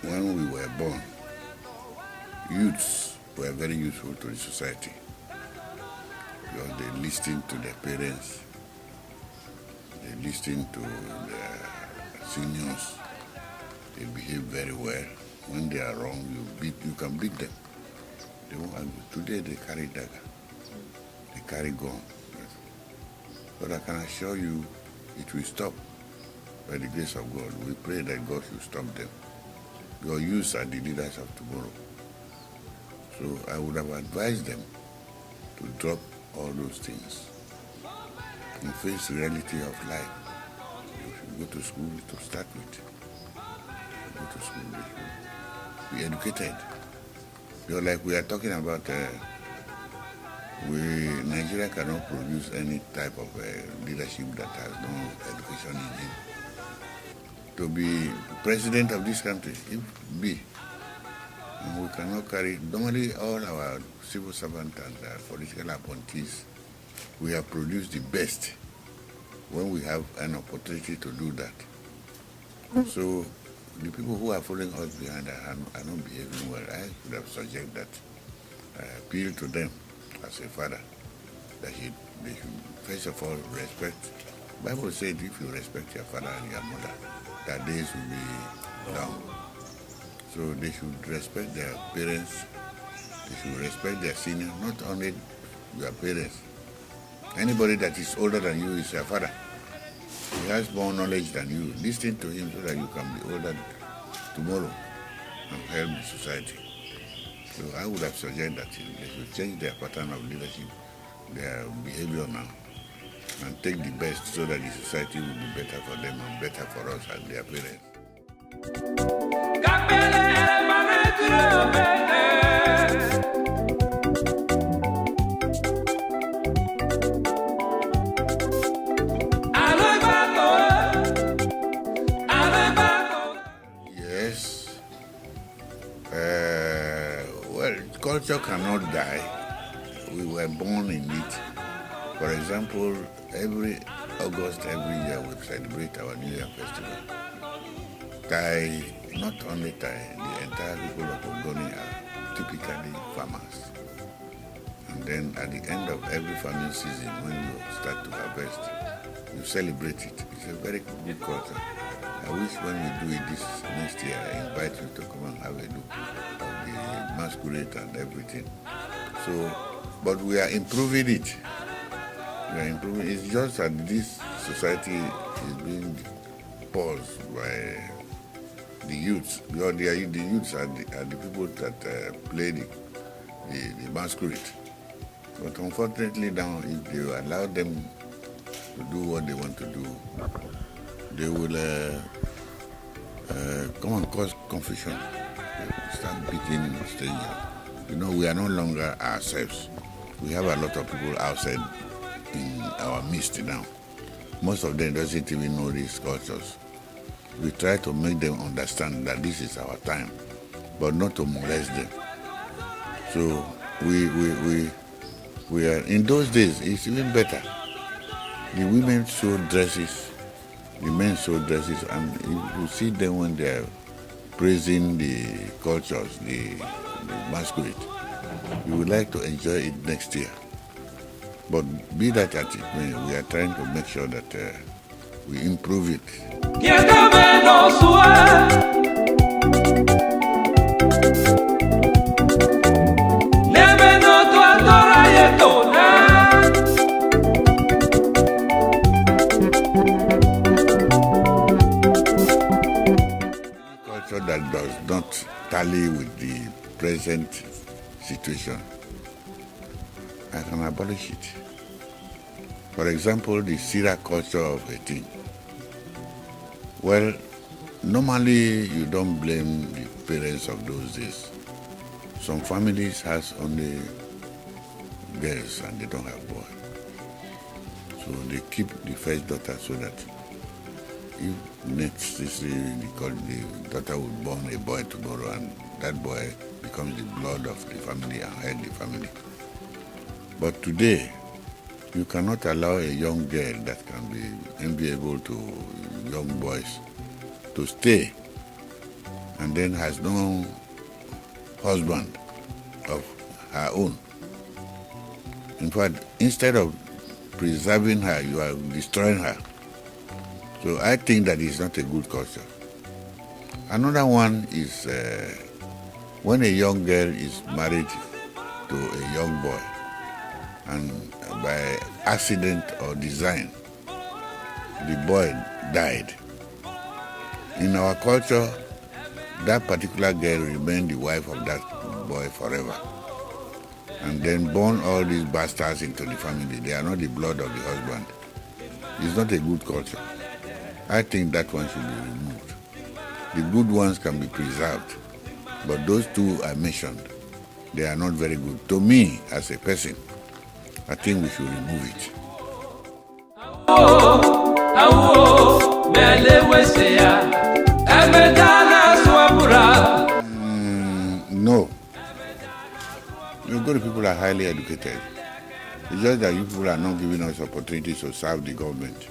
When we were born, youths were very useful to the society because they listened to their parents, they listened to their seniors, they behaved very well. When they are wrong, you can beat them. They won't argue. Today they carry dagger, they carry gun. But I can assure you, it will stop by the grace of God. We pray that God will stop them. Your youths are the leaders of tomorrow. So I would have advised them to drop all those things and face the reality of life. You should go to school to start with. Go to school, be educated. You're like we are talking about, Nigeria cannot produce any type of leadership that has no education in it. To be president of this country, if be, and we cannot carry, normally all our civil servants and political appointees, we have produced the best when we have an opportunity to do that. So the people who are following us behind are not behaving well. I would have suggested that I appeal to them as a father that they should first of all respect. The Bible said if you respect your father and your mother, their days will be long. So they should respect their parents, they should respect their seniors, not only your parents. Anybody that is older than you is your father. He has more knowledge than you. Listen to him so that you can be older tomorrow and help the society. So I would have suggested that they should change their pattern of leadership, their behavior now, and take the best so that the society will be better for them and better for us and their parents. Yes. Well, culture cannot die. We were born in it. For example, every August, every year, we celebrate our New Year festival. Tai, not only Tai, the entire people of Ogoni are typically farmers. And then at the end of every farming season, when you start to harvest, you celebrate it. It's a very good culture. I wish when we do it this next year, I invite you to come and have a look of the masquerade and everything. So, but we are improving it. We are improving. It's just that this society is being paused by the youths. Because the youths are the people that play the masquerade. But unfortunately now, if you allow them to do what they want to do, they will come and cause confusion. Start beating strangers. You know, we are no longer ourselves. We have a lot of people outside in our midst now. Most of them doesn't even know these cultures. We try to make them understand that this is our time, but not to molest them. So we are, in those days, it's even better. The women sew dresses, the men sew dresses, and you see them when they are praising the cultures, the masquerade. You would like to enjoy it next year. But be that as it may, we are trying to make sure that we improve it. Culture that does not tally with the present situation, I can abolish it. For example, the Syria culture of a thing. Well, normally you don't blame the parents of those days. Some families has only girls and they don't have boys. So they keep the first daughter so that if necessarily the daughter will born a boy tomorrow and that boy becomes the blood of the family and head the family. But today, you cannot allow a young girl that can be enviable to young boys to stay and then has no husband of her own. In fact, instead of preserving her, you are destroying her. So I think that is not a good culture. Another one is when a young girl is married to a young boy and by accident or design, the boy died. In our culture, that particular girl remained the wife of that boy forever and then born all these bastards into the family. They are not the blood of the husband. It's not a good culture. I think that one should be removed. The good ones can be preserved, but those two I mentioned, they are not very good. To me, as a person, I think we should remove it. No. You go to people are highly educated. It's just that you people are not giving us opportunities to serve the government.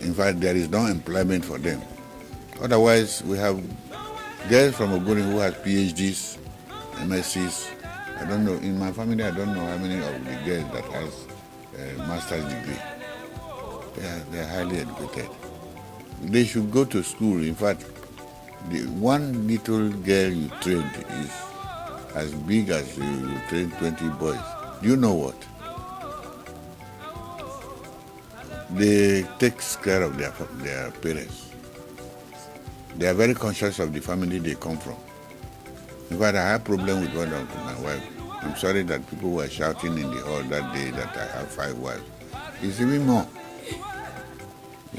In fact, there is no employment for them. Otherwise, we have girls from Ogoni who have PhDs, MScs. I don't know. In my family, I don't know how many of the girls that has a master's degree. They are highly educated. They should go to school. In fact, the one little girl you trained is as big as you train 20 boys. Do you know what? They take care of their parents. They are very conscious of the family they come from. In fact, I had a problem with one of my wife. I'm sorry that people were shouting in the hall that day that I have 5 wives. It's even more.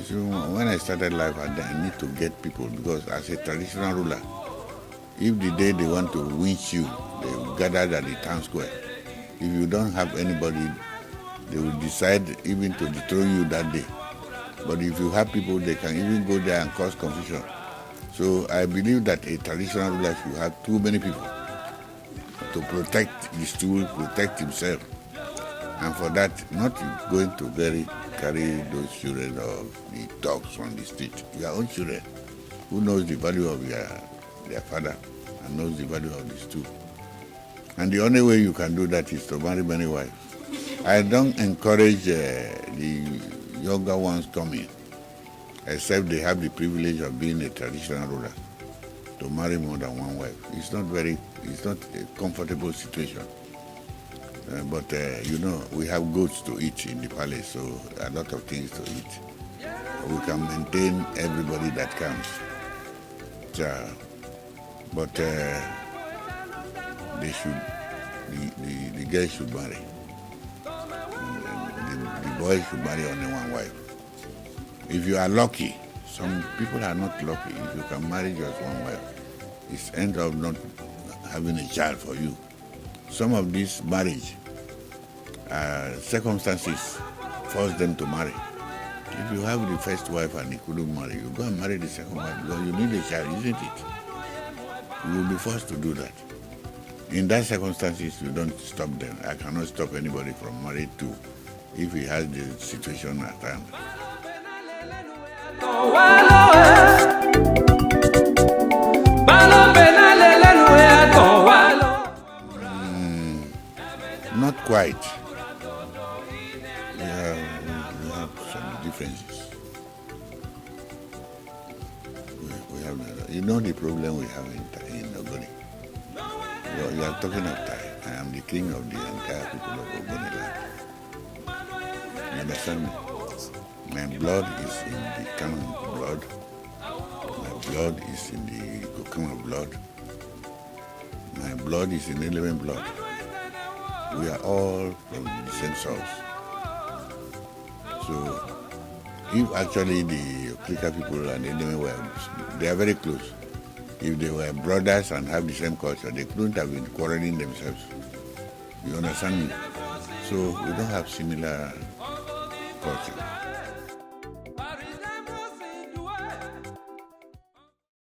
When I started life, I need to get people because as a traditional ruler, if the day they want to winch you, they will gather at the town square. If you don't have anybody, they will decide even to dethrone you that day. But if you have people, they can even go there and cause confusion. So I believe that a traditional ruler should have too many people to protect the stool, protect himself. And for that, not going to carry those children or the dogs on the street. Your own children, who knows the value of their father and knows the value of the stool. And the only way you can do that is to marry many wives. I don't encourage the younger ones coming, except they have the privilege of being a traditional ruler, to marry more than one wife. It's not a comfortable situation. But you know, we have goats to eat in the palace, so a lot of things to eat. We can maintain everybody that comes. But they should, the girls should marry. The boys should marry only one wife. If you are lucky, Some people are not lucky. If you can marry just one wife, it ends up not having a child for you. Some of these marriage circumstances force them to marry. If you have the first wife and you couldn't marry, you go and marry the second wife because you need a child, isn't it? You will be forced to do that. In that circumstances, you don't stop them. I cannot stop anybody from marrying two if he has the situation at hand. Not quite. We have some differences. We have, you know the problem we have in Ogoni. You are talking of Tai. I am the king of the entire people of Ogoni land. You understand me? My blood is in the Kano blood. My blood is in the Kokama blood. My blood is in Eleven blood. We are all from the same source. So, if actually the Okrika people and the Gbenememe were, they are very close. If they were brothers and have the same culture, they couldn't have been quarreling themselves. You understand me? So, we don't have similar culture.